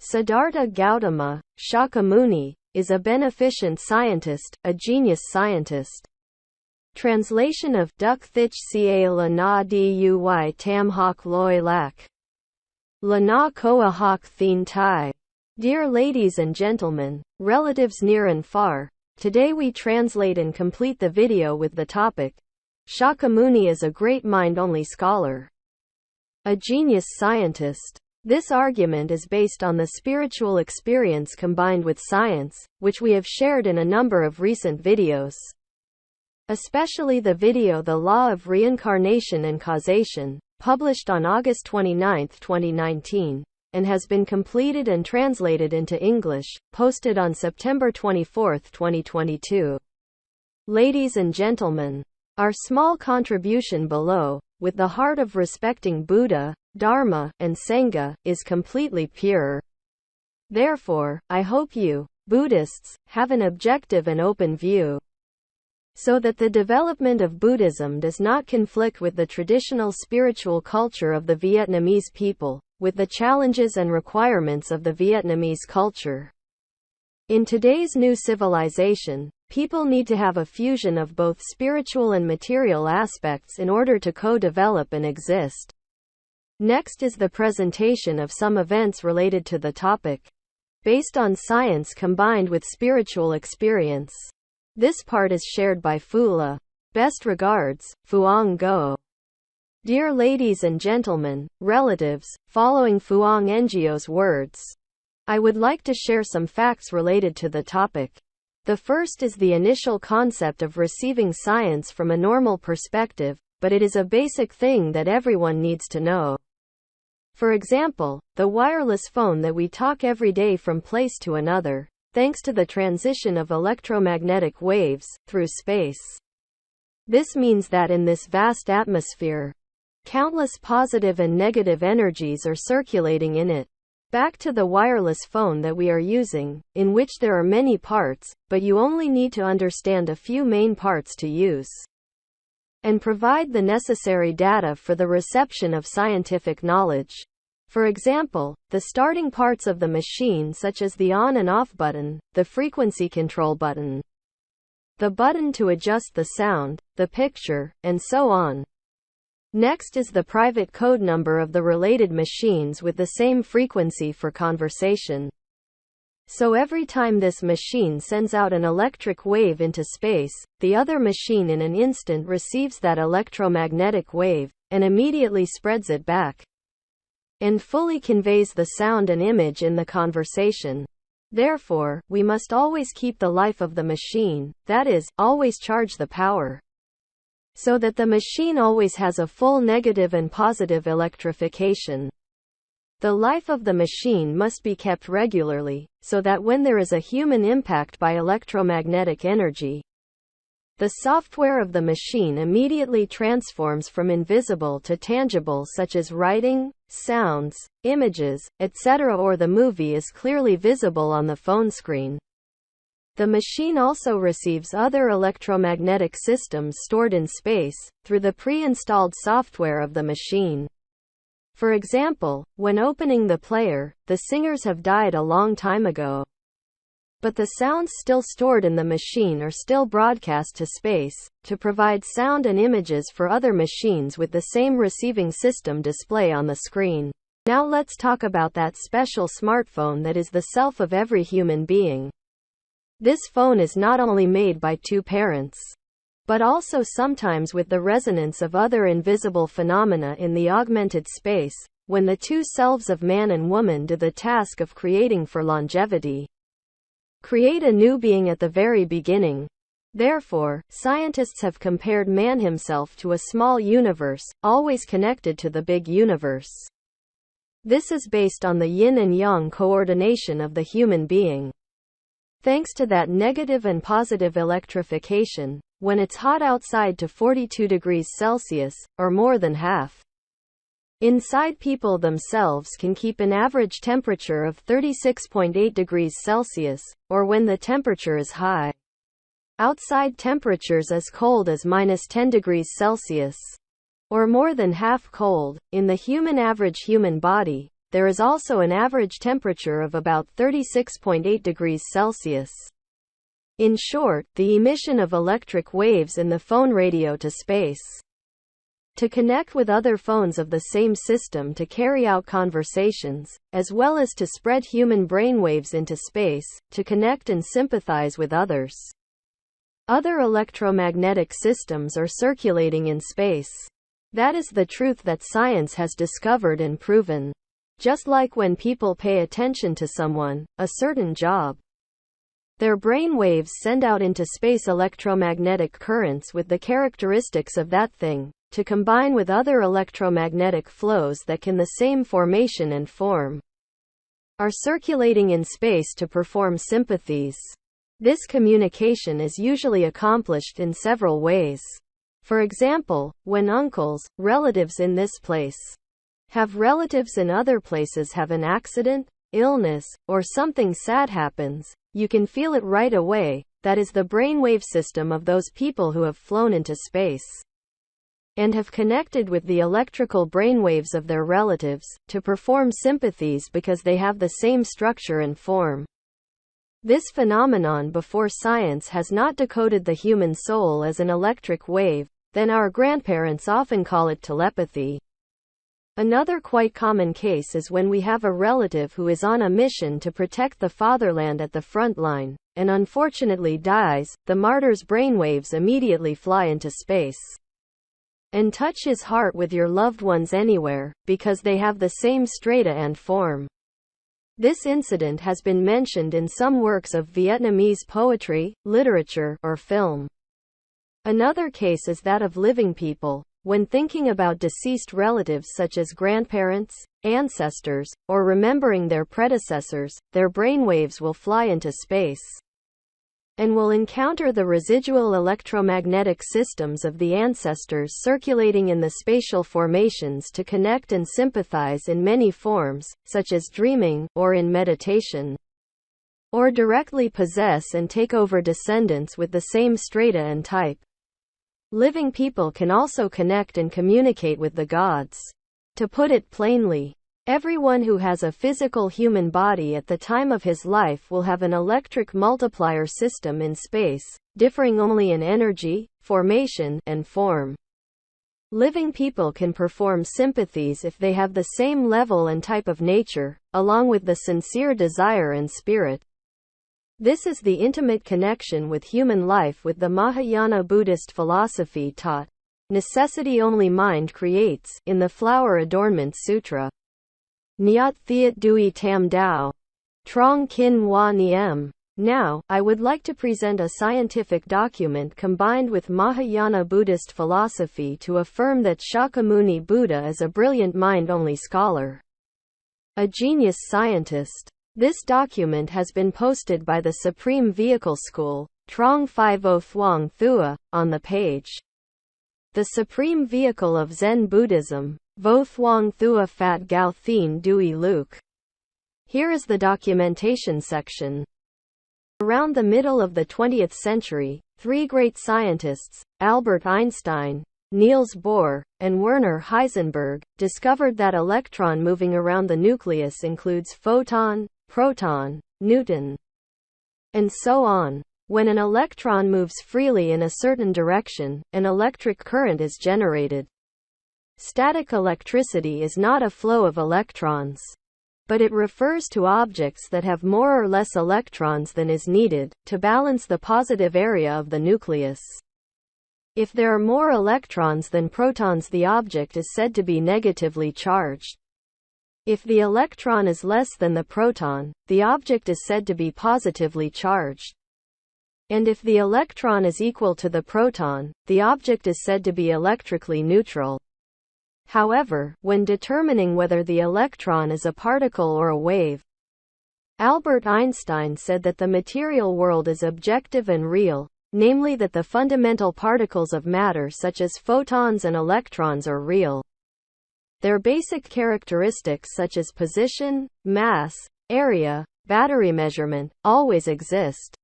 Siddhartha Gautama, Shakyamuni, is a beneficent scientist, a genius scientist. Translation of Duk Thich Ca La Na Duy Tam Hoc Loi Lak. La Na KHOA Hoc THIêN THI. Dear ladies and gentlemen, relatives near and far, today we translate and complete the video with the topic, Shakyamuni is a great mind-only scholar. A genius scientist. This argument is based on the spiritual experience combined with science, which we have shared in a number of recent videos. Especially the video The Law of Reincarnation and Causation, published on August 29, 2019, and has been completed and translated into English, posted on September 24, 2022. Ladies and gentlemen, our small contribution below, with the heart of respecting Buddha, Dharma, and Sangha, is completely pure. Therefore, I hope you, Buddhists, have an objective and open view, so that the development of Buddhism does not conflict with the traditional spiritual culture of the Vietnamese people, with the challenges and requirements of the Vietnamese culture. In today's new civilization, people need to have a fusion of both spiritual and material aspects in order to co-develop and exist. Next is the presentation of some events related to the topic, based on science combined with spiritual experience. This part is shared by Phula. Best regards, Phuong Go. Dear ladies and gentlemen, relatives, following Phuong Ngo's words, I would like to share some facts related to the topic. The first is the initial concept of receiving science from a normal perspective, but it is a basic thing that everyone needs to know. For example, the wireless phone that we talk every day from place to another, thanks to the transition of electromagnetic waves through space. This means that in this vast atmosphere, countless positive and negative energies are circulating in it. Back to the wireless phone that we are using, in which there are many parts, but you only need to understand a few main parts to use and provide the necessary data for the reception of scientific knowledge. For example, the starting parts of the machine such as the on and off button, the frequency control button, the button to adjust the sound, the picture, and so on. Next is the private code number of the related machines with the same frequency for conversation. So every time this machine sends out an electric wave into space, the other machine in an instant receives that electromagnetic wave, and immediately spreads it back, and fully conveys the sound and image in the conversation. Therefore, we must always keep the life of the machine, that is, always charge the power, so that the machine always has a full negative and positive electrification. The life of the machine must be kept regularly, so that when there is a human impact by electromagnetic energy, the software of the machine immediately transforms from invisible to tangible, such as writing, sounds, images, etc., or the movie is clearly visible on the phone screen. The machine also receives other electromagnetic systems stored in space, through the pre-installed software of the machine. For example, when opening the player, the singers have died a long time ago, but the sounds still stored in the machine are still broadcast to space, to provide sound and images for other machines with the same receiving system display on the screen. Now let's talk about that special smartphone that is the self of every human being. This phone is not only made by two parents, but also sometimes with the resonance of other invisible phenomena in the augmented space, when the two selves of man and woman do the task of creating for longevity. Create a new being at the very beginning. Therefore, scientists have compared man himself to a small universe, always connected to the big universe. This is based on the yin and yang coordination of the human being. Thanks to that negative and positive electrification, when it's hot outside to 42 degrees Celsius, or more than half, inside people themselves can keep an average temperature of 36.8 degrees Celsius, or when the temperature is high, outside temperatures as cold as -10 degrees Celsius, or more than half cold. In the average human body, there is also an average temperature of about 36.8 degrees Celsius. In short, the emission of electric waves in the phone radio to space. To connect with other phones of the same system to carry out conversations, as well as to spread human brainwaves into space, to connect and sympathize with others. Other electromagnetic systems are circulating in space. That is the truth that science has discovered and proven. Just like when people pay attention to someone, a certain job, their brain waves send out into space electromagnetic currents with the characteristics of that thing, to combine with other electromagnetic flows that can the same formation and form, are circulating in space to perform sympathies. This communication is usually accomplished in several ways. For example, when uncles, relatives in this place, have relatives in other places have an accident, illness, or something sad happens, you can feel it right away. That is the brainwave system of those people who have flown into space and have connected with the electrical brainwaves of their relatives, to perform sympathies because they have the same structure and form. This phenomenon before science has not decoded the human soul as an electric wave, then our grandparents often call it telepathy. Another quite common case is when we have a relative who is on a mission to protect the fatherland at the front line, and unfortunately dies. The martyr's brainwaves immediately fly into space and touch his heart with your loved ones anywhere, because they have the same strata and form. This incident has been mentioned in some works of Vietnamese poetry, literature, or film. Another case is that of living people. When thinking about deceased relatives such as grandparents, ancestors, or remembering their predecessors, their brainwaves will fly into space and will encounter the residual electromagnetic systems of the ancestors circulating in the spatial formations to connect and sympathize in many forms, such as dreaming, or in meditation, or directly possess and take over descendants with the same strata and type. Living people can also connect and communicate with the gods. To put it plainly, everyone who has a physical human body at the time of his life will have an electric multiplier system in space, differing only in energy, formation, and form. Living people can perform sympathies if they have the same level and type of nature, along with the sincere desire and spirit. This is the intimate connection with human life with the Mahayana Buddhist philosophy taught, necessity only mind creates, in the Flower Adornment Sutra. Nyat Thiet Dui Tam Dao. Trong Kin Hua Niem. Now, I would like to present a scientific document combined with Mahayana Buddhist philosophy to affirm that Shakyamuni Buddha is a brilliant mind-only scholar, a genius scientist. This document has been posted by the Supreme Vehicle School, Trong 50 Thuong Thua, on the page The Supreme Vehicle of Zen Buddhism, Vo Thuong Thua Phat Gao Thien Dui Luke. Here is the documentation section. Around the middle of the 20th century, three great scientists, Albert Einstein, Niels Bohr, and Werner Heisenberg, discovered that electron moving around the nucleus includes photon, proton, neutron, and so on. When an electron moves freely in a certain direction, an electric current is generated. Static electricity is not a flow of electrons, but it refers to objects that have more or less electrons than is needed to balance the positive area of the nucleus. If there are more electrons than protons, the object is said to be negatively charged. If the electron is less than the proton, the object is said to be positively charged. And if the electron is equal to the proton, the object is said to be electrically neutral. However, when determining whether the electron is a particle or a wave, Albert Einstein said that the material world is objective and real, namely that the fundamental particles of matter such as photons and electrons are real. Their basic characteristics such as position, mass, area, battery measurement, always exist.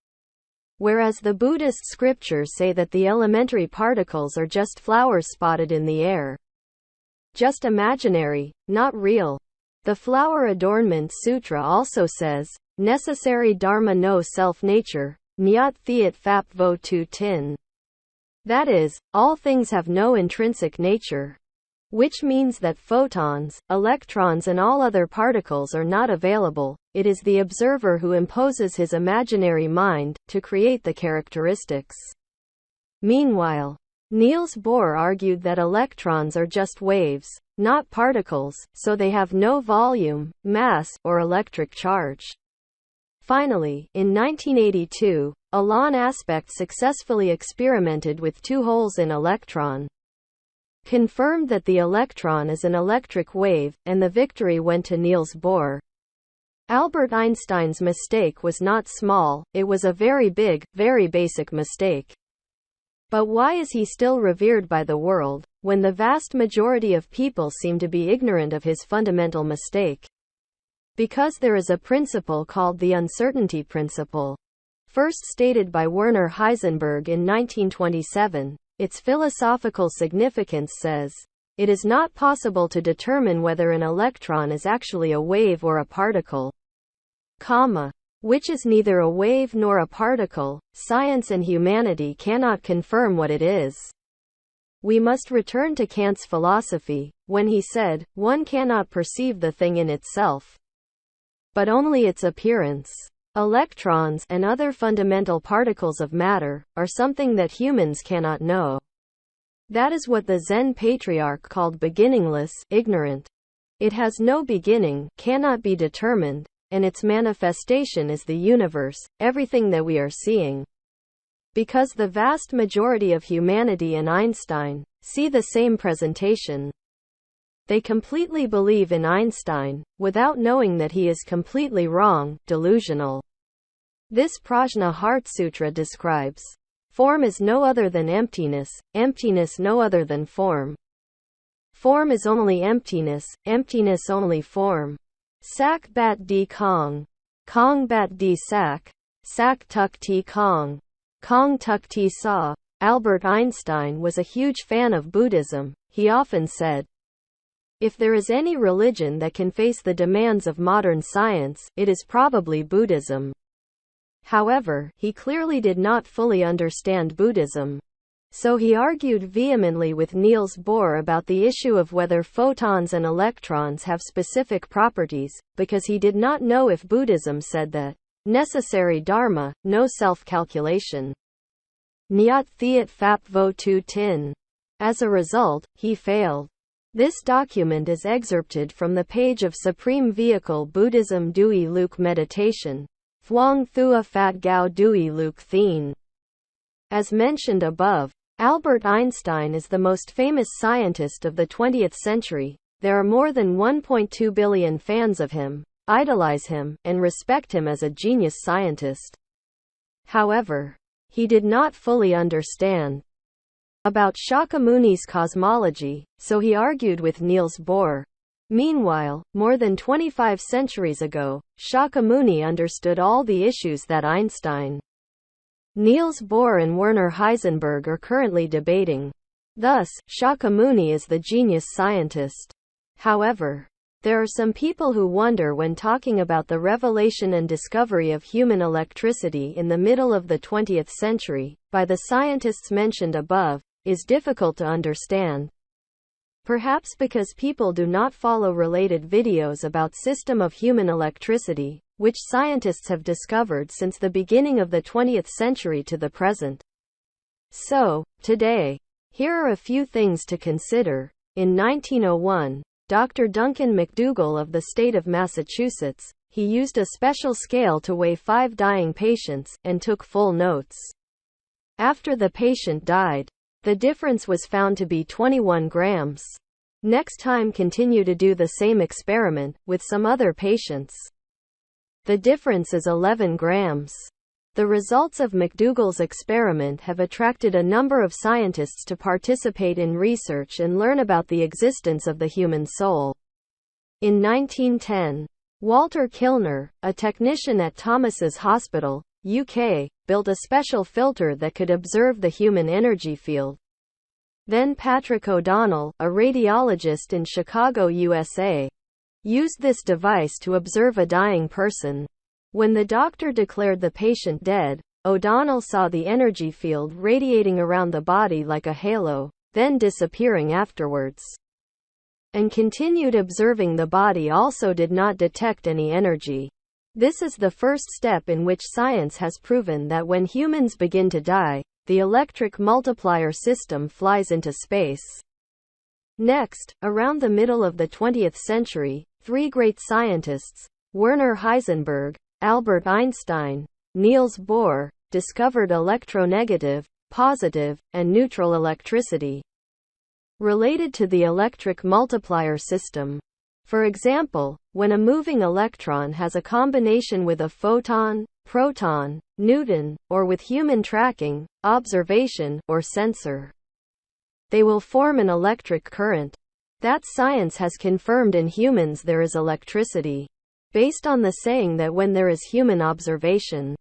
Whereas the Buddhist scriptures say that the elementary particles are just flowers spotted in the air. Just imaginary, not real. The Flower Adornment Sutra also says, necessary dharma no self-nature, nyat thiet phap vo tu tin. That is, all things have no intrinsic nature. Which means that photons, electrons and all other particles are not available. It is the observer who imposes his imaginary mind to create the characteristics. Meanwhile, Niels Bohr argued that electrons are just waves, not particles, so they have no volume, mass, or electric charge. Finally, in 1982, Alain Aspect successfully experimented with two holes in electron, confirmed that the electron is an electric wave, and the victory went to Niels Bohr. Albert Einstein's mistake was not small, it was a very big, very basic mistake. But why is he still revered by the world, when the vast majority of people seem to be ignorant of his fundamental mistake? Because there is a principle called the uncertainty principle. First stated by Werner Heisenberg in 1927, its philosophical significance says, it is not possible to determine whether an electron is actually a wave or a particle, which is neither a wave nor a particle. Science and humanity cannot confirm what it is. We must return to Kant's philosophy, when he said, one cannot perceive the thing in itself, but only its appearance. Electrons, and other fundamental particles of matter, are something that humans cannot know. That is what the Zen patriarch called beginningless, ignorant. It has no beginning, cannot be determined, and its manifestation is the universe, everything that we are seeing. Because the vast majority of humanity and Einstein see the same presentation. They completely believe in Einstein, without knowing that he is completely wrong, delusional. This Prajna Heart Sutra describes, form is no other than emptiness, emptiness no other than form. Form is only emptiness, emptiness only form. Sak bat di kong bat di sak tuk ti kong tuk ti sa. Albert Einstein was a huge fan of Buddhism. He often said, if there is any religion that can face the demands of modern science, it is probably Buddhism. However, he clearly did not fully understand Buddhism. So he argued vehemently with Niels Bohr about the issue of whether photons and electrons have specific properties, because he did not know if Buddhism said that necessary dharma, no self-calculation. Nyat thiet phap vo tu tin. As a result, he failed. This document is excerpted from the page of Supreme Vehicle Buddhism Dui Luke Meditation. Thuong Thua Phat Gao Dui Luke THIEN. As mentioned above, Albert Einstein is the most famous scientist of the 20th century. There are more than 1.2 billion fans of him, idolize him, and respect him as a genius scientist. However, he did not fully understand about Shakyamuni's cosmology, so he argued with Niels Bohr. Meanwhile, more than 25 centuries ago, Shakyamuni understood all the issues that Einstein, Niels Bohr and Werner Heisenberg are currently debating. Thus, Shakyamuni is the genius scientist. However, there are some people who wonder when talking about the revelation and discovery of human electricity in the middle of the 20th century, by the scientists mentioned above, is difficult to understand. Perhaps because people do not follow related videos about system of human electricity, which scientists have discovered since the beginning of the 20th century to the present. So, today, here are a few things to consider. In 1901, Dr. Duncan McDougall of the state of Massachusetts, he used a special scale to weigh 5 dying patients, and took full notes. After the patient died, the difference was found to be 21 grams. Next time continue to do the same experiment, with some other patients. The difference is 11 grams. The results of McDougall's experiment have attracted a number of scientists to participate in research and learn about the existence of the human soul. In 1910, Walter Kilner, a technician at Thomas's Hospital, UK, built a special filter that could observe the human energy field. Then Patrick O'Donnell, a radiologist in Chicago, USA, used this device to observe a dying person. When the doctor declared the patient dead, O'Donnell saw the energy field radiating around the body like a halo, then disappearing afterwards, and continued observing the body also did not detect any energy. This is the first step in which science has proven that when humans begin to die, the electric multiplier system flies into space. Next, around the middle of the 20th century, three great scientists, Werner Heisenberg, Albert Einstein, Niels Bohr, discovered electronegative, positive, and neutral electricity related to the electric multiplier system. For example, when a moving electron has a combination with a photon, proton, neutron, or with human tracking, observation, or sensor, they will form an electric current. That science has confirmed in humans there is electricity, based on the saying that when there is human observation,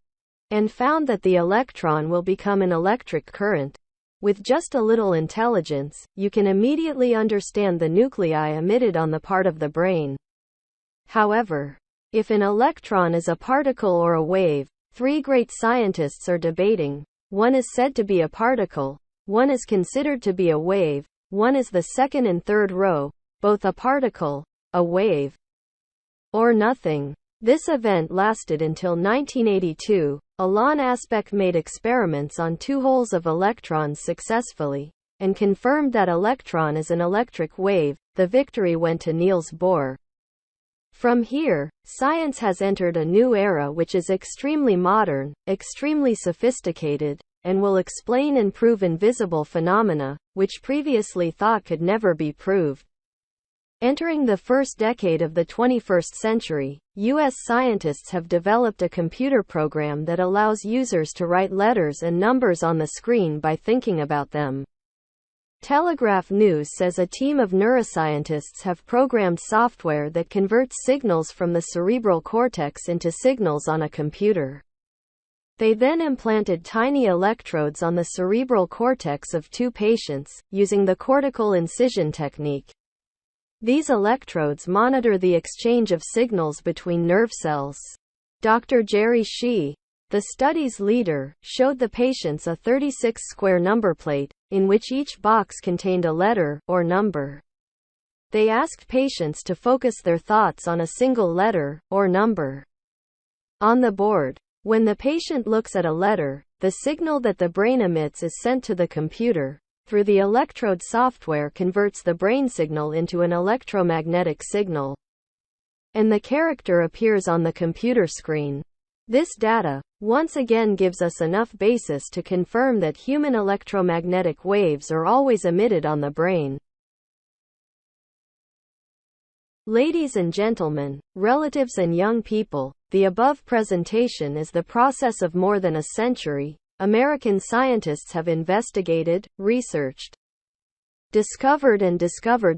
and found that the electron will become an electric current. With just a little intelligence, you can immediately understand the nuclei emitted on the part of the brain. However, if an electron is a particle or a wave, three great scientists are debating. One is said to be a particle, one is considered to be a wave, one is the second and third row, both a particle, a wave, or nothing. This event lasted until 1982. Alain Aspect made experiments on two holes of electrons successfully, and confirmed that electron is an electric wave. The victory went to Niels Bohr. From here, science has entered a new era which is extremely modern, extremely sophisticated, and will explain and prove invisible phenomena, which previously thought could never be proved. Entering the first decade of the 21st century, U.S. scientists have developed a computer program that allows users to write letters and numbers on the screen by thinking about them. Telegraph News says a team of neuroscientists have programmed software that converts signals from the cerebral cortex into signals on a computer. They then implanted tiny electrodes on the cerebral cortex of two patients, using the cortical incision technique. These electrodes monitor the exchange of signals between nerve cells. Dr. Jerry Shih, the study's leader, showed the patients a 36-square number plate, in which each box contained a letter, or number. They asked patients to focus their thoughts on a single letter, or number, on the board. When the patient looks at a letter, the signal that the brain emits is sent to the computer. Through the electrode software converts the brain signal into an electromagnetic signal, and the character appears on the computer screen. This data, once again, gives us enough basis to confirm that human electromagnetic waves are always emitted on the brain. Ladies and gentlemen, relatives and young people, the above presentation is the process of more than a century. American scientists have investigated, researched, discovered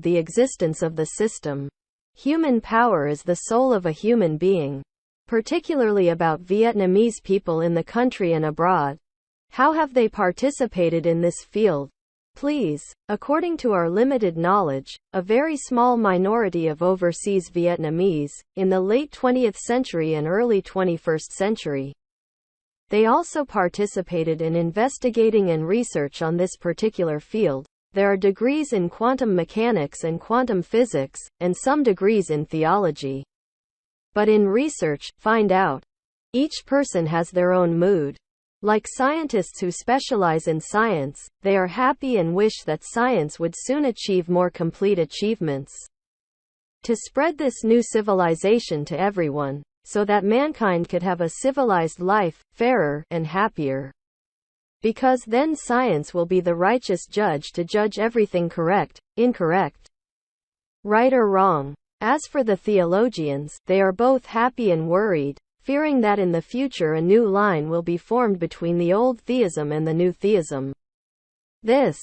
the existence of the system. Human power is the soul of a human being. Particularly about Vietnamese people in the country and abroad. How have they participated in this field? Please, according to our limited knowledge, a very small minority of overseas Vietnamese, in the late 20th century and early 21st century. They also participated in investigating and research on this particular field. There are degrees in quantum mechanics and quantum physics, and some degrees in theology. But in research, find out. Each person has their own mood. Like scientists who specialize in science, they are happy and wish that science would soon achieve more complete achievements. To spread this new civilization to everyone, so that mankind could have a civilized life, fairer and happier. Because then science will be the righteous judge to judge everything correct, incorrect, right or wrong. As for the theologians, they are both happy and worried, fearing that in the future a new line will be formed between the old theism and the new theism. This,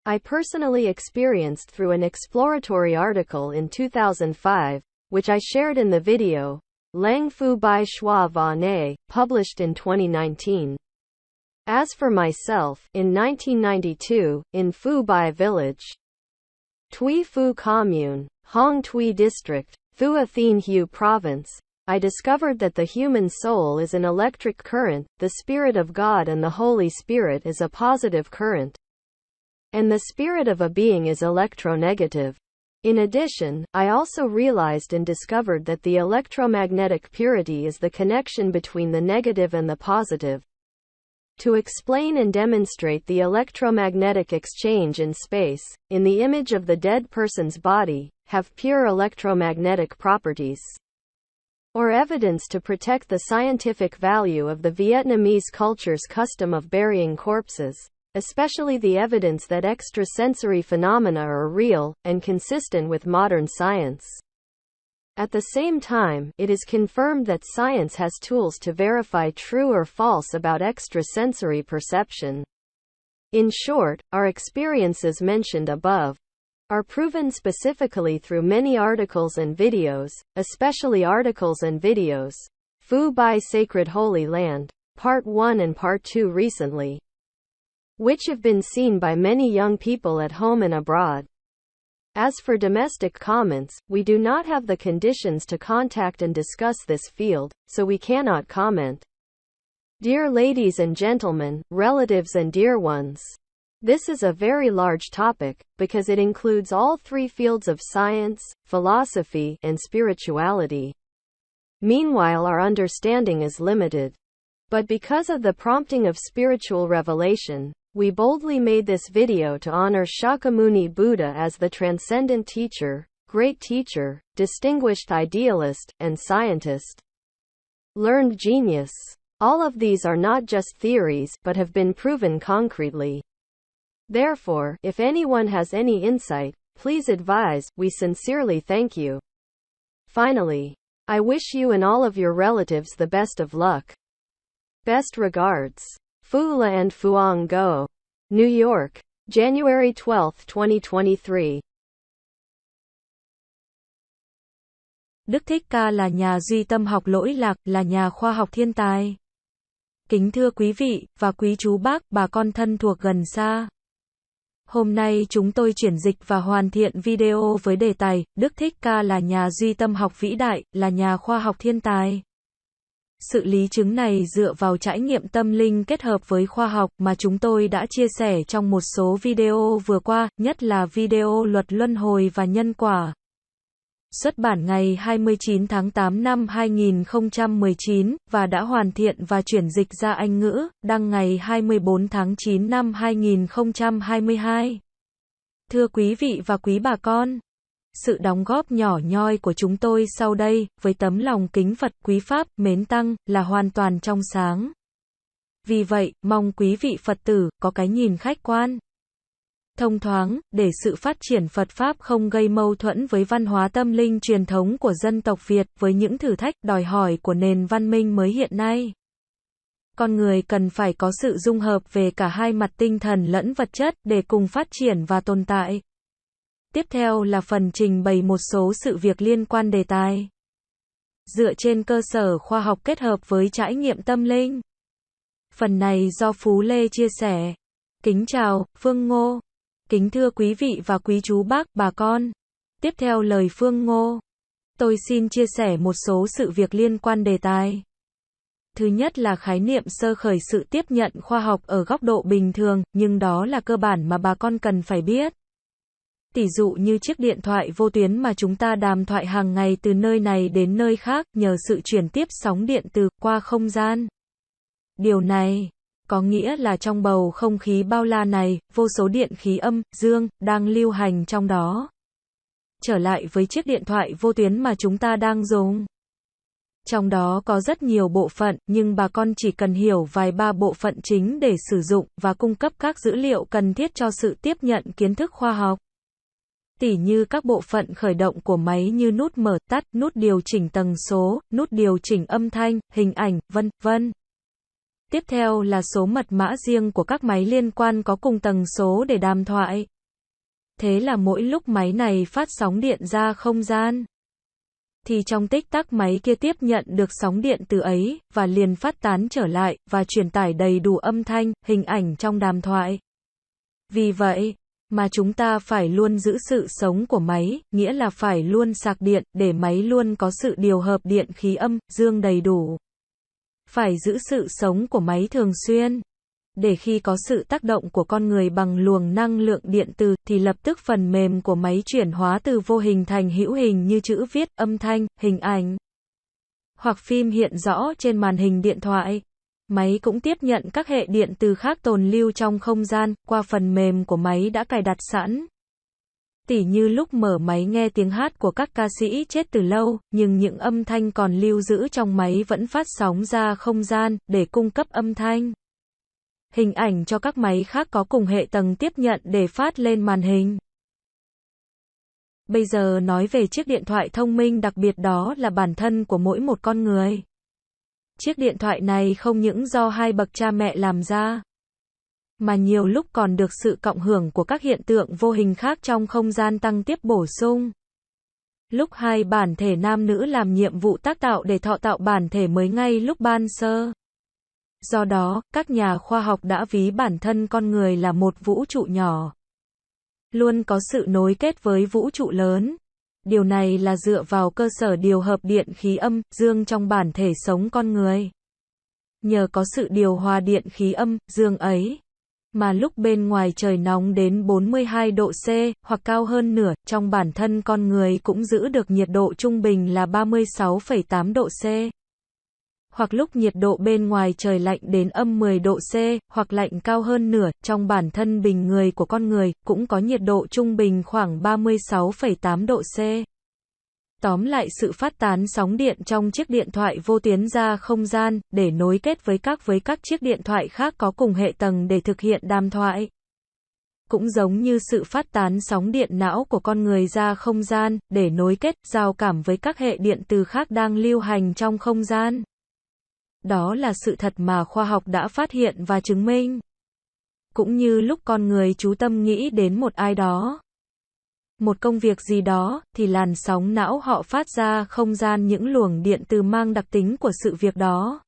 I personally experienced through an exploratory article in 2005, which I shared in the video, Lang Fu Bai Shua Va Ne, published in 2019. As for myself, in 1992, in Phu Bai Village, Tui Phu Commune, Hong Tui District, Thua Thien Hu Province, I discovered that the human soul is an electric current, the Spirit of God and the Holy Spirit is a positive current, and the spirit of a being is electronegative. In addition, I also realized and discovered that the electromagnetic purity is the connection between the negative and the positive. To explain and demonstrate the electromagnetic exchange in space, in the image of the dead person's body, have pure electromagnetic properties. Or evidence to protect the scientific value of the Vietnamese culture's custom of burying corpses, especially the evidence that extrasensory phenomena are real, and consistent with modern science. At the same time, it is confirmed that science has tools to verify true or false about extrasensory perception. In short, our experiences mentioned above are proven specifically through many articles and videos, especially articles and videos. Phu Bai Sacred Holy Land, Part 1 and Part 2 recently, which have been seen by many young people at home and abroad. As for domestic comments, we do not have the conditions to contact and discuss this field, so we cannot comment. Dear ladies and gentlemen, relatives and dear ones, this is a very large topic, because it includes all three fields of science, philosophy, and spirituality. Meanwhile, our understanding is limited. But because of the prompting of spiritual revelation, we boldly made this video to honor Shakyamuni Buddha as the transcendent teacher, great teacher, distinguished idealist, and scientist. Learned genius. All of these are not just theories, but have been proven concretely. Therefore, if anyone has any insight, please advise. We sincerely thank you. Finally, I wish you and all of your relatives the best of luck. Best regards. Phu La and Phuong Go. New York, January 12, 2023. Đức Thích Ca là nhà duy tâm học lỗi lạc, là nhà khoa học thiên tài. Kính thưa quý vị, và quý chú bác, bà con thân thuộc gần xa. Hôm nay chúng tôi chuyển dịch và hoàn thiện video với đề tài, Đức Thích Ca là nhà duy tâm học vĩ đại, là nhà khoa học thiên tài. Sự lý chứng này dựa vào trải nghiệm tâm linh kết hợp với khoa học mà chúng tôi đã chia sẻ trong một số video vừa qua, nhất là video luật luân hồi và nhân quả. Xuất bản ngày 29 tháng 8 năm 2019 và đã hoàn thiện và chuyển dịch ra Anh ngữ, đăng ngày 24 tháng 9 năm 2022. Thưa quý vị và quý bà con, sự đóng góp nhỏ nhoi của chúng tôi sau đây, với tấm lòng kính Phật, quý Pháp, mến Tăng, là hoàn toàn trong sáng. Vì vậy, mong quý vị Phật tử có cái nhìn khách quan, thông thoáng, để sự phát triển Phật Pháp không gây mâu thuẫn với văn hóa tâm linh truyền thống của dân tộc Việt, với những thử thách, đòi hỏi của nền văn minh mới hiện nay. Con người cần phải có sự dung hợp về cả hai mặt tinh thần lẫn vật chất để cùng phát triển và tồn tại. Tiếp theo là phần trình bày một số sự việc liên quan đề tài, dựa trên cơ sở khoa học kết hợp với trải nghiệm tâm linh. Phần này do Phú Lê chia sẻ. Kính chào, Phương Ngô. Kính thưa quý vị và quý chú bác, bà con. Tiếp theo lời Phương Ngô, tôi xin chia sẻ một số sự việc liên quan đề tài. Thứ nhất là khái niệm sơ khởi sự tiếp nhận khoa học ở góc độ bình thường, nhưng đó là cơ bản mà bà con cần phải biết. Tỷ dụ như chiếc điện thoại vô tuyến mà chúng ta đàm thoại hàng ngày từ nơi này đến nơi khác nhờ sự chuyển tiếp sóng điện từ qua không gian. Điều này có nghĩa là trong bầu không khí bao la này, vô số điện khí âm, dương, đang lưu hành trong đó. Trở lại với chiếc điện thoại vô tuyến mà chúng ta đang dùng. Trong đó có rất nhiều bộ phận, nhưng bà con chỉ cần hiểu vài ba bộ phận chính để sử dụng và cung cấp các dữ liệu cần thiết cho sự tiếp nhận kiến thức khoa học. Tỉ như các bộ phận khởi động của máy như nút mở tắt, nút điều chỉnh tần số, nút điều chỉnh âm thanh, hình ảnh, vân vân. Tiếp theo là số mật mã riêng của các máy liên quan có cùng tần số để đàm thoại. Thế là mỗi lúc máy này phát sóng điện ra không gian, thì trong tích tắc máy kia tiếp nhận được sóng điện từ ấy, và liền phát tán trở lại, và truyền tải đầy đủ âm thanh, hình ảnh trong đàm thoại. Vì vậy Mà chúng ta phải luôn giữ sự sống của máy, nghĩa là phải luôn sạc điện, để máy luôn có sự điều hợp điện khí âm, dương đầy đủ. Phải giữ sự sống của máy thường xuyên. Để khi có sự tác động của con người bằng luồng năng lượng điện từ, thì lập tức phần mềm của máy chuyển hóa từ vô hình thành hữu hình như chữ viết, âm thanh, hình ảnh hoặc phim hiện rõ trên màn hình điện thoại. Máy cũng tiếp nhận các hệ điện từ khác tồn lưu trong không gian, qua phần mềm của máy đã cài đặt sẵn. Tỉ như lúc mở máy nghe tiếng hát của các ca sĩ chết từ lâu, nhưng những âm thanh còn lưu giữ trong máy vẫn phát sóng ra không gian, để cung cấp âm thanh, hình ảnh cho các máy khác có cùng hệ tầng tiếp nhận để phát lên màn hình. Bây giờ nói về chiếc điện thoại thông minh đặc biệt, đó là bản thân của mỗi một con người. Chiếc điện thoại này không những do hai bậc cha mẹ làm ra, mà nhiều lúc còn được sự cộng hưởng của các hiện tượng vô hình khác trong không gian tăng tiếp bổ sung. Lúc hai bản thể nam nữ làm nhiệm vụ tác tạo để thọ tạo bản thể mới ngay lúc ban sơ. Do đó, các nhà khoa học đã ví bản thân con người là một vũ trụ nhỏ, luôn có sự nối kết với vũ trụ lớn. Điều này là dựa vào cơ sở điều hợp điện khí âm, dương trong bản thể sống con người. Nhờ có sự điều hòa điện khí âm, dương ấy, mà lúc bên ngoài trời nóng đến 42 độ C, hoặc cao hơn nửa, trong bản thân con người cũng giữ được nhiệt độ trung bình là 36,8 độ C. Hoặc lúc nhiệt độ bên ngoài trời lạnh đến âm 10 độ C, hoặc lạnh cao hơn nửa, trong bản thân bình người của con người, cũng có nhiệt độ trung bình khoảng 36,8 độ C. Tóm lại, sự phát tán sóng điện trong chiếc điện thoại vô tuyến ra không gian, để nối kết với các chiếc điện thoại khác có cùng hệ tầng để thực hiện đàm thoại. Cũng giống như sự phát tán sóng điện não của con người ra không gian, để nối kết, giao cảm với các hệ điện từ khác đang lưu hành trong không gian. Đó là sự thật mà khoa học đã phát hiện và chứng minh. Cũng như lúc con người chú tâm nghĩ đến một ai đó, một công việc gì đó, thì làn sóng não họ phát ra không gian những luồng điện từ mang đặc tính của sự việc đó,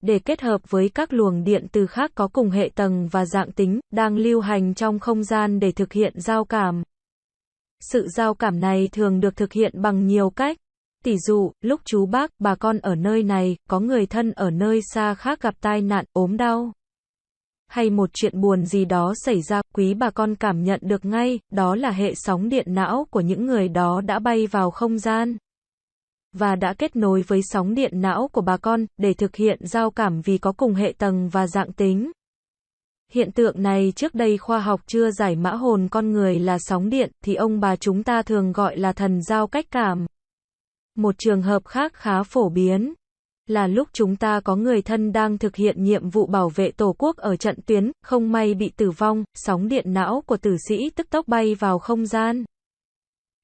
để kết hợp với các luồng điện từ khác có cùng hệ tầng và dạng tính, đang lưu hành trong không gian để thực hiện giao cảm. Sự giao cảm này thường được thực hiện bằng nhiều cách. Tỷ dụ, lúc chú bác, bà con ở nơi này, có người thân ở nơi xa khác gặp tai nạn, ốm đau, hay một chuyện buồn gì đó xảy ra, quý bà con cảm nhận được ngay, đó là hệ sóng điện não của những người đó đã bay vào không gian, và đã kết nối với sóng điện não của bà con, để thực hiện giao cảm vì có cùng hệ tầng và dạng tính. Hiện tượng này trước đây khoa học chưa giải mã hồn con người là sóng điện, thì ông bà chúng ta thường gọi là thần giao cách cảm. Một trường hợp khác khá phổ biến là lúc chúng ta có người thân đang thực hiện nhiệm vụ bảo vệ Tổ quốc ở trận tuyến, không may bị tử vong, sóng điện não của tử sĩ tức tốc bay vào không gian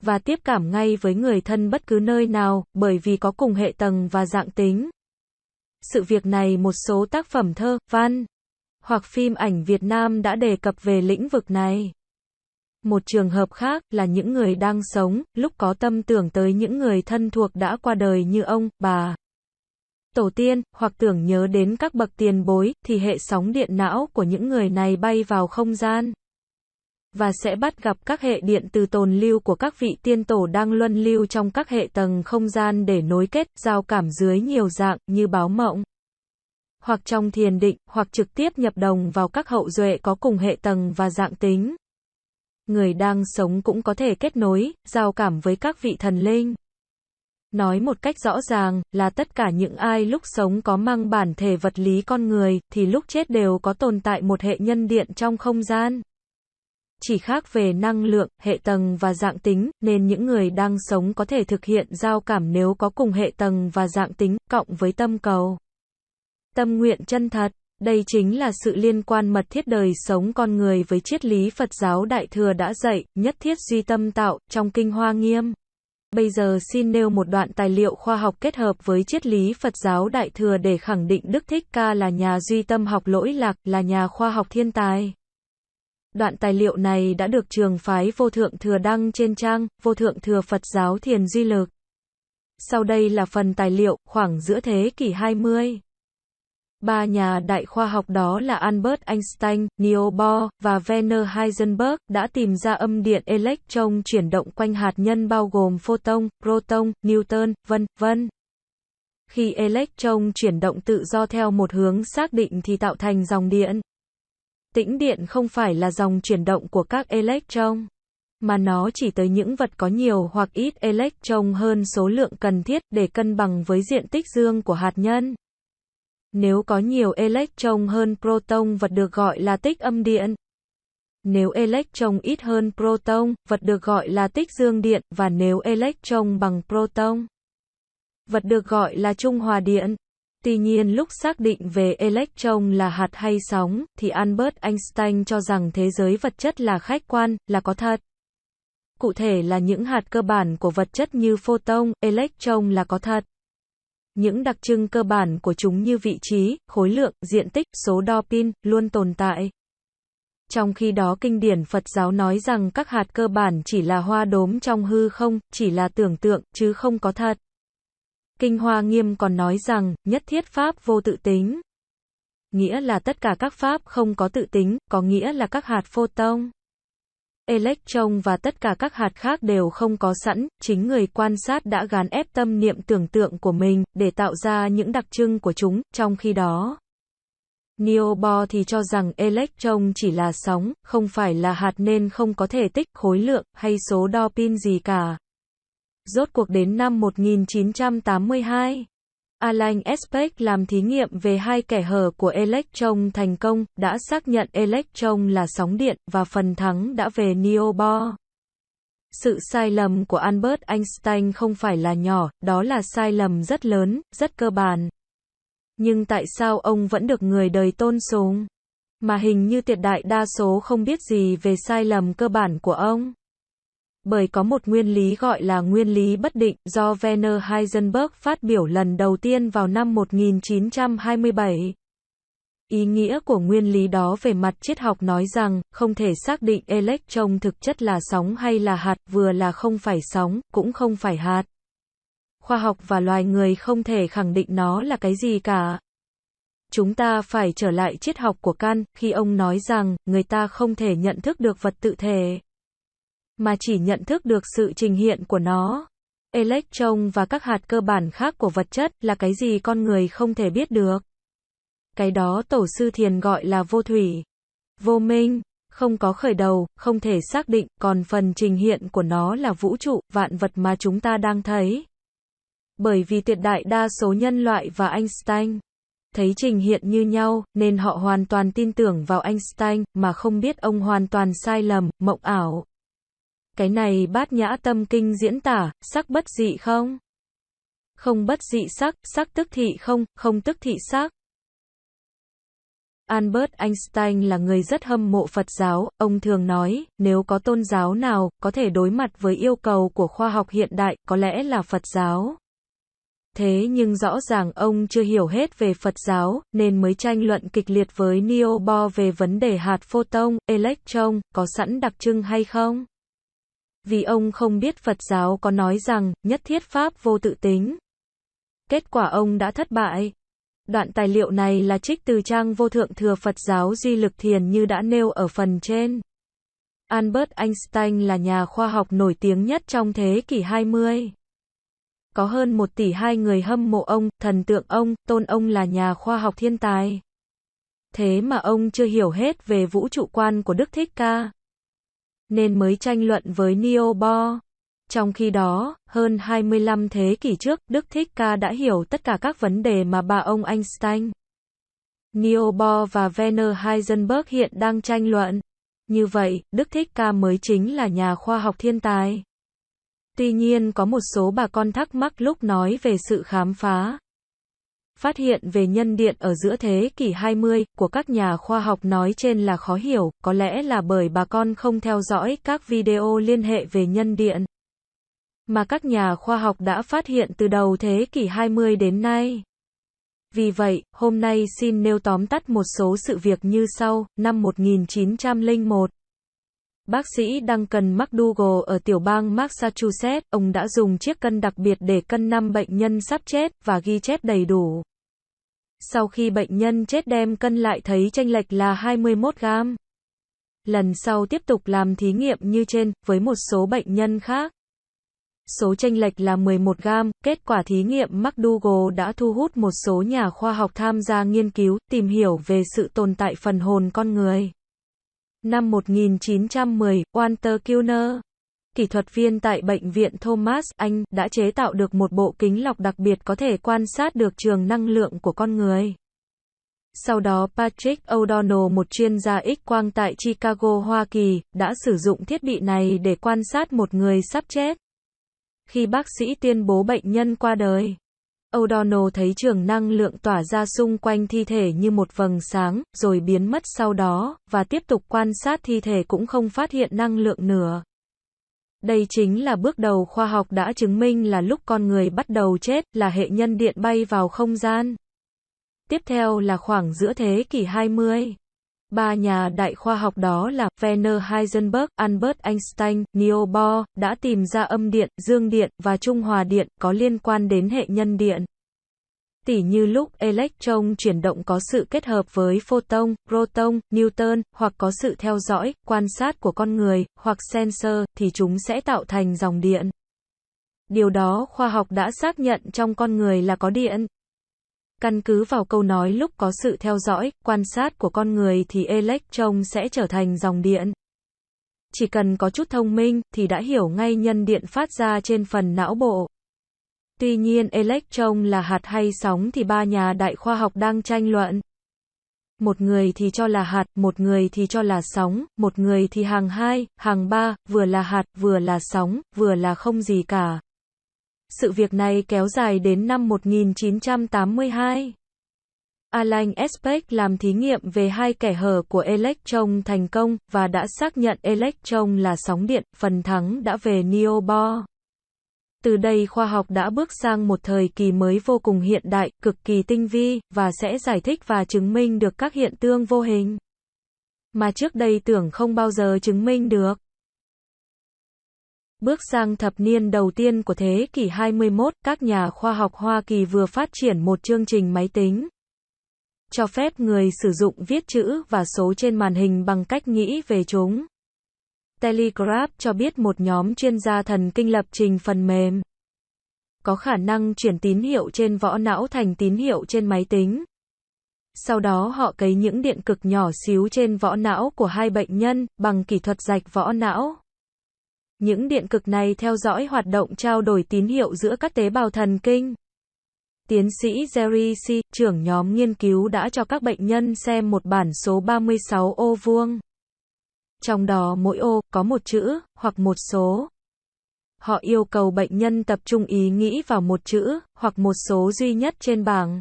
và tiếp cảm ngay với người thân bất cứ nơi nào, bởi vì có cùng hệ tầng và dạng tính. Sự việc này một số tác phẩm thơ, văn hoặc phim ảnh Việt Nam đã đề cập về lĩnh vực này. Một trường hợp khác là những người đang sống, lúc có tâm tưởng tới những người thân thuộc đã qua đời như ông, bà, tổ tiên, hoặc tưởng nhớ đến các bậc tiền bối, thì hệ sóng điện não của những người này bay vào không gian, và sẽ bắt gặp các hệ điện từ tồn lưu của các vị tiên tổ đang luân lưu trong các hệ tầng không gian để nối kết, giao cảm dưới nhiều dạng, như báo mộng, hoặc trong thiền định, hoặc trực tiếp nhập đồng vào các hậu duệ có cùng hệ tầng và dạng tính. Người đang sống cũng có thể kết nối, giao cảm với các vị thần linh. Nói một cách rõ ràng, là tất cả những ai lúc sống có mang bản thể vật lý con người, thì lúc chết đều có tồn tại một hệ nhân điện trong không gian. Chỉ khác về năng lượng, hệ tầng và dạng tính, nên những người đang sống có thể thực hiện giao cảm nếu có cùng hệ tầng và dạng tính, cộng với tâm cầu, tâm nguyện chân thật. Đây chính là sự liên quan mật thiết đời sống con người với triết lý Phật giáo Đại Thừa đã dạy, nhất thiết duy tâm tạo, trong Kinh Hoa Nghiêm. Bây giờ xin nêu một đoạn tài liệu khoa học kết hợp với triết lý Phật giáo Đại Thừa để khẳng định Đức Thích Ca là nhà duy tâm học lỗi lạc, là nhà khoa học thiên tài. Đoạn tài liệu này đã được trường phái Vô Thượng Thừa đăng trên trang Vô Thượng Thừa Phật giáo Thiền Duy Lực. Sau đây là phần tài liệu, khoảng giữa thế kỷ 20. Ba nhà đại khoa học đó là Albert Einstein, Niels Bohr và Werner Heisenberg đã tìm ra âm điện electron chuyển động quanh hạt nhân bao gồm photon, proton, neutron, vân vân. Khi electron chuyển động tự do theo một hướng xác định thì tạo thành dòng điện. Tĩnh điện không phải là dòng chuyển động của các electron, mà nó chỉ tới những vật có nhiều hoặc ít electron hơn số lượng cần thiết để cân bằng với diện tích dương của hạt nhân. Nếu có nhiều electron hơn proton, vật được gọi là tích âm điện. Nếu electron ít hơn proton, vật được gọi là tích dương điện, và nếu electron bằng proton, vật được gọi là trung hòa điện. Tuy nhiên lúc xác định về electron là hạt hay sóng, thì Albert Einstein cho rằng thế giới vật chất là khách quan, là có thật. Cụ thể là những hạt cơ bản của vật chất như photon, electron là có thật. Những đặc trưng cơ bản của chúng như vị trí, khối lượng, diện tích, số đo pin, luôn tồn tại. Trong khi đó kinh điển Phật giáo nói rằng các hạt cơ bản chỉ là hoa đốm trong hư không, chỉ là tưởng tượng, chứ không có thật. Kinh Hoa Nghiêm còn nói rằng, nhất thiết pháp vô tự tính. Nghĩa là tất cả các pháp không có tự tính, có nghĩa là các hạt photon, electron và tất cả các hạt khác đều không có sẵn, chính người quan sát đã gán ép tâm niệm tưởng tượng của mình, để tạo ra những đặc trưng của chúng, trong khi đó. Niels Bohr thì cho rằng electron chỉ là sóng, không phải là hạt nên không có thể tích, khối lượng, hay số đo pin gì cả. Rốt cuộc đến năm 1982, Alan Aspect làm thí nghiệm về hai kẽ hở của electron thành công, đã xác nhận electron là sóng điện, và phần thắng đã về Niels Bohr. Sự sai lầm của Albert Einstein không phải là nhỏ, đó là sai lầm rất lớn, rất cơ bản. Nhưng tại sao ông vẫn được người đời tôn sùng? Mà hình như tuyệt đại đa số không biết gì về sai lầm cơ bản của ông. Bởi có một nguyên lý gọi là nguyên lý bất định, do Werner Heisenberg phát biểu lần đầu tiên vào năm 1927. Ý nghĩa của nguyên lý đó về mặt triết học nói rằng, không thể xác định electron thực chất là sóng hay là hạt, vừa là không phải sóng, cũng không phải hạt. Khoa học và loài người không thể khẳng định nó là cái gì cả. Chúng ta phải trở lại triết học của Kant, khi ông nói rằng, người ta không thể nhận thức được vật tự thể, mà chỉ nhận thức được sự trình hiện của nó. Electron và các hạt cơ bản khác của vật chất là cái gì con người không thể biết được. Cái đó tổ sư Thiền gọi là vô thủy, vô minh, không có khởi đầu, không thể xác định, còn phần trình hiện của nó là vũ trụ, vạn vật mà chúng ta đang thấy. Bởi vì tuyệt đại đa số nhân loại và Einstein thấy trình hiện như nhau, nên họ hoàn toàn tin tưởng vào Einstein, mà không biết ông hoàn toàn sai lầm, mộng ảo. Cái này Bát Nhã Tâm Kinh diễn tả, sắc bất dị không? Không bất dị sắc, sắc tức thị không, không tức thị sắc. Albert Einstein là người rất hâm mộ Phật giáo, ông thường nói, nếu có tôn giáo nào có thể đối mặt với yêu cầu của khoa học hiện đại, có lẽ là Phật giáo. Thế nhưng rõ ràng ông chưa hiểu hết về Phật giáo, nên mới tranh luận kịch liệt với Niels Bohr về vấn đề hạt photon, electron, có sẵn đặc trưng hay không. Vì ông không biết Phật giáo có nói rằng, nhất thiết pháp vô tự tính. Kết quả ông đã thất bại. Đoạn tài liệu này là trích từ trang vô thượng thừa Phật giáo Duy Lực Thiền như đã nêu ở phần trên. Albert Einstein là nhà khoa học nổi tiếng nhất trong thế kỷ 20. Có hơn 1,2 tỷ người hâm mộ ông, thần tượng ông, tôn ông là nhà khoa học thiên tài. Thế mà ông chưa hiểu hết về vũ trụ quan của Đức Thích Ca, nên mới tranh luận với Niels Bohr. Trong khi đó, hơn 25 thế kỷ trước, Đức Thích Ca đã hiểu tất cả các vấn đề mà bà ông Einstein, Niels Bohr và Werner Heisenberg hiện đang tranh luận. Như vậy, Đức Thích Ca mới chính là nhà khoa học thiên tài. Tuy nhiên có một số bà con thắc mắc lúc nói về sự khám phá, phát hiện về nhân điện ở giữa thế kỷ 20 của các nhà khoa học nói trên là khó hiểu, có lẽ là bởi bà con không theo dõi các video liên hệ về nhân điện mà các nhà khoa học đã phát hiện từ đầu thế kỷ 20 đến nay. Vì vậy, hôm nay xin nêu tóm tắt một số sự việc như sau. Năm 1901, bác sĩ Duncan McDougall ở tiểu bang Massachusetts, ông đã dùng chiếc cân đặc biệt để cân 5 bệnh nhân sắp chết, và ghi chép đầy đủ Sau khi bệnh nhân chết đem cân lại thấy chênh lệch là 21 gram. Lần sau tiếp tục làm thí nghiệm như trên, với một số bệnh nhân khác. Số chênh lệch là 11 gram, kết quả thí nghiệm McDougall đã thu hút một số nhà khoa học tham gia nghiên cứu, tìm hiểu về sự tồn tại phần hồn con người. Năm 1910, Walter Kilner, kỹ thuật viên tại Bệnh viện Thomas, Anh, đã chế tạo được một bộ kính lọc đặc biệt có thể quan sát được trường năng lượng của con người. Sau đó Patrick O'Donnell, một chuyên gia X-quang tại Chicago, Hoa Kỳ, đã sử dụng thiết bị này để quan sát một người sắp chết. Khi bác sĩ tuyên bố bệnh nhân qua đời, O'Donnell thấy trường năng lượng tỏa ra xung quanh thi thể như một vầng sáng, rồi biến mất sau đó, và tiếp tục quan sát thi thể cũng không phát hiện năng lượng nữa. Đây chính là bước đầu khoa học đã chứng minh là lúc con người bắt đầu chết, là hệ nhân điện bay vào không gian. Tiếp theo là khoảng giữa thế kỷ 20. Ba nhà đại khoa học đó là Werner Heisenberg, Albert Einstein, Niels Bohr đã tìm ra âm điện, dương điện và trung hòa điện có liên quan đến hệ nhân điện. Tỉ như lúc electron chuyển động có sự kết hợp với photon, proton, neutron, hoặc có sự theo dõi, quan sát của con người, hoặc sensor, thì chúng sẽ tạo thành dòng điện. Điều đó khoa học đã xác nhận trong con người là có điện. Căn cứ vào câu nói lúc có sự theo dõi, quan sát của con người thì electron sẽ trở thành dòng điện. Chỉ cần có chút thông minh, thì đã hiểu ngay nhân điện phát ra trên phần não bộ. Tuy nhiên electron là hạt hay sóng thì ba nhà đại khoa học đang tranh luận. Một người thì cho là hạt, một người thì cho là sóng, một người thì hàng 2, hàng 3, vừa là hạt, vừa là sóng, vừa là không gì cả. Sự việc này kéo dài đến năm 1982. Alan Aspect làm thí nghiệm về hai kẽ hở của electron thành công, và đã xác nhận electron là sóng điện, phần thắng đã về Niels Bohr. Từ đây khoa học đã bước sang một thời kỳ mới vô cùng hiện đại, cực kỳ tinh vi, và sẽ giải thích và chứng minh được các hiện tượng vô hình mà trước đây tưởng không bao giờ chứng minh được. Bước sang thập niên đầu tiên của thế kỷ 21, các nhà khoa học Hoa Kỳ vừa phát triển một chương trình máy tính cho phép người sử dụng viết chữ và số trên màn hình bằng cách nghĩ về chúng. Telegraph cho biết một nhóm chuyên gia thần kinh lập trình phần mềm có khả năng chuyển tín hiệu trên vỏ não thành tín hiệu trên máy tính. Sau đó họ cấy những điện cực nhỏ xíu trên vỏ não của hai bệnh nhân bằng kỹ thuật rạch vỏ não. Những điện cực này theo dõi hoạt động trao đổi tín hiệu giữa các tế bào thần kinh. Tiến sĩ Jerry C., trưởng nhóm nghiên cứu đã cho các bệnh nhân xem một bản số 36 ô vuông. Trong đó mỗi ô có một chữ, hoặc một số. Họ yêu cầu bệnh nhân tập trung ý nghĩ vào một chữ, hoặc một số duy nhất trên bảng.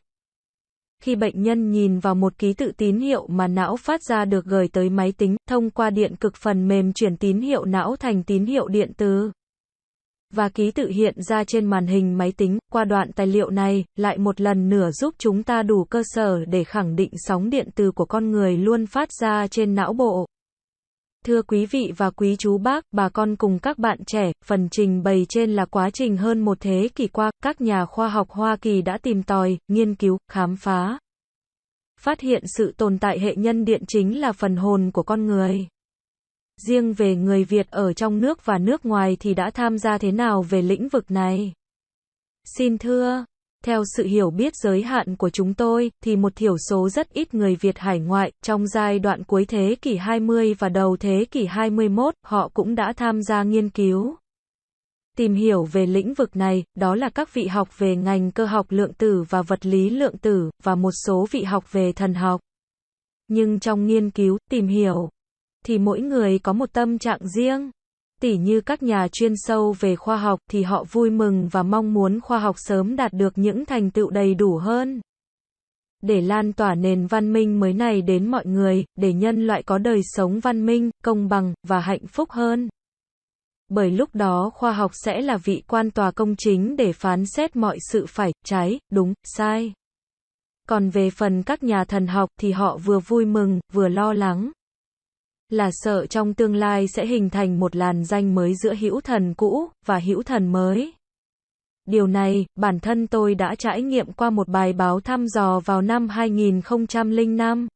Khi bệnh nhân nhìn vào một ký tự tín hiệu mà não phát ra được gửi tới máy tính, thông qua điện cực phần mềm chuyển tín hiệu não thành tín hiệu điện từ. Và ký tự hiện ra trên màn hình máy tính, qua đoạn tài liệu này, lại một lần nữa giúp chúng ta đủ cơ sở để khẳng định sóng điện từ của con người luôn phát ra trên não bộ. Thưa quý vị và quý chú bác, bà con cùng các bạn trẻ, phần trình bày trên là quá trình hơn một thế kỷ qua, các nhà khoa học Hoa Kỳ đã tìm tòi, nghiên cứu, khám phá, phát hiện sự tồn tại hệ nhân điện chính là phần hồn của con người. Riêng về người Việt ở trong nước và nước ngoài thì đã tham gia thế nào về lĩnh vực này? Xin thưa, theo sự hiểu biết giới hạn của chúng tôi, thì một thiểu số rất ít người Việt hải ngoại, trong giai đoạn cuối thế kỷ 20 và đầu thế kỷ 21, họ cũng đã tham gia nghiên cứu, tìm hiểu về lĩnh vực này, đó là các vị học về ngành cơ học lượng tử và vật lý lượng tử, và một số vị học về thần học. Nhưng trong nghiên cứu, tìm hiểu, thì mỗi người có một tâm trạng riêng. Tỉ như các nhà chuyên sâu về khoa học thì họ vui mừng và mong muốn khoa học sớm đạt được những thành tựu đầy đủ hơn, để lan tỏa nền văn minh mới này đến mọi người, để nhân loại có đời sống văn minh, công bằng, và hạnh phúc hơn. Bởi lúc đó khoa học sẽ là vị quan tòa công chính để phán xét mọi sự phải, trái, đúng, sai. Còn về phần các nhà thần học thì họ vừa vui mừng, vừa lo lắng. Là sợ trong tương lai sẽ hình thành một làn ranh mới giữa hữu thần cũ và hữu thần mới. Điều này, bản thân tôi đã trải nghiệm qua một bài báo thăm dò vào năm 2005.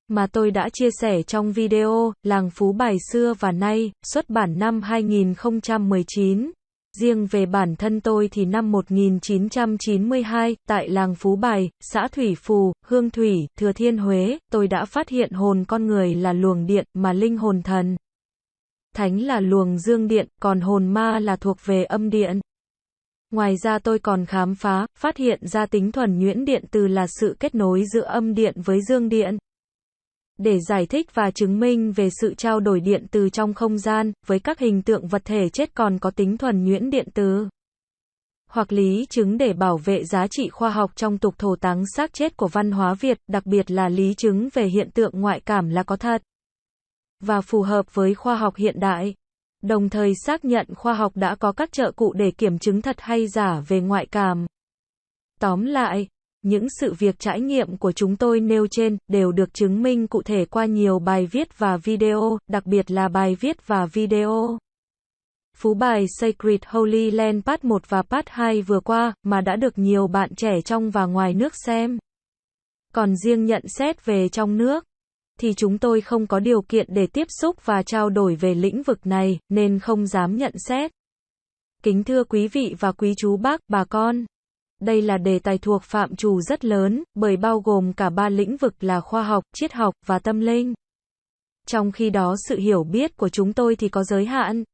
Mà tôi đã chia sẻ trong video, Làng Phú Bài xưa và nay, xuất bản năm 2019. Riêng về bản thân tôi thì năm 1992, tại làng Phú Bài, xã Thủy Phù, Hương Thủy, Thừa Thiên Huế, tôi đã phát hiện hồn con người là luồng điện, mà linh hồn thần thánh là luồng dương điện, còn hồn ma là thuộc về âm điện. Ngoài ra tôi còn khám phá, phát hiện ra tính thuần nhuyễn điện từ là sự kết nối giữa âm điện với dương điện. Để giải thích và chứng minh về sự trao đổi điện từ trong không gian, với các hình tượng vật thể chết còn có tính thuần nhuyễn điện từ. Hoặc lý chứng để bảo vệ giá trị khoa học trong tục thổ táng xác chết của văn hóa Việt, đặc biệt là lý chứng về hiện tượng ngoại cảm là có thật và phù hợp với khoa học hiện đại. Đồng thời xác nhận khoa học đã có các trợ cụ để kiểm chứng thật hay giả về ngoại cảm. Tóm lại, những sự việc trải nghiệm của chúng tôi nêu trên đều được chứng minh cụ thể qua nhiều bài viết và video, đặc biệt là bài viết và video Phú Bài Sacred Holy Land Part 1 và Part 2 vừa qua, mà đã được nhiều bạn trẻ trong và ngoài nước xem. Còn riêng nhận xét về trong nước, thì chúng tôi không có điều kiện để tiếp xúc và trao đổi về lĩnh vực này, nên không dám nhận xét. Kính thưa quý vị và quý chú bác, bà con. Đây là đề tài thuộc phạm trù rất lớn, bởi bao gồm cả ba lĩnh vực là khoa học, triết học, và tâm linh. Trong khi đó sự hiểu biết của chúng tôi thì có giới hạn.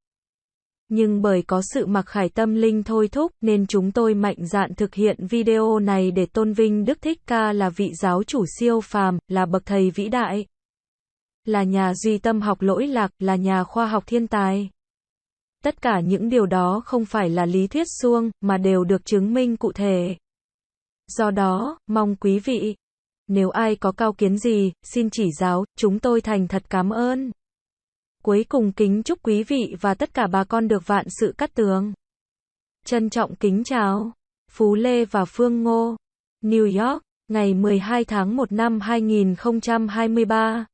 Nhưng bởi có sự mặc khải tâm linh thôi thúc, nên chúng tôi mạnh dạn thực hiện video này để tôn vinh Đức Thích Ca là vị giáo chủ siêu phàm, là bậc thầy vĩ đại, là nhà duy tâm học lỗi lạc, là nhà khoa học thiên tài. Tất cả những điều đó không phải là lý thuyết suông, mà đều được chứng minh cụ thể. Do đó, mong quý vị, nếu ai có cao kiến gì, xin chỉ giáo, chúng tôi thành thật cảm ơn. Cuối cùng kính chúc quý vị và tất cả bà con được vạn sự cát tường. Trân trọng kính chào. Phú Lê và Phương Ngô, New York, ngày 12 tháng 1 năm 2023.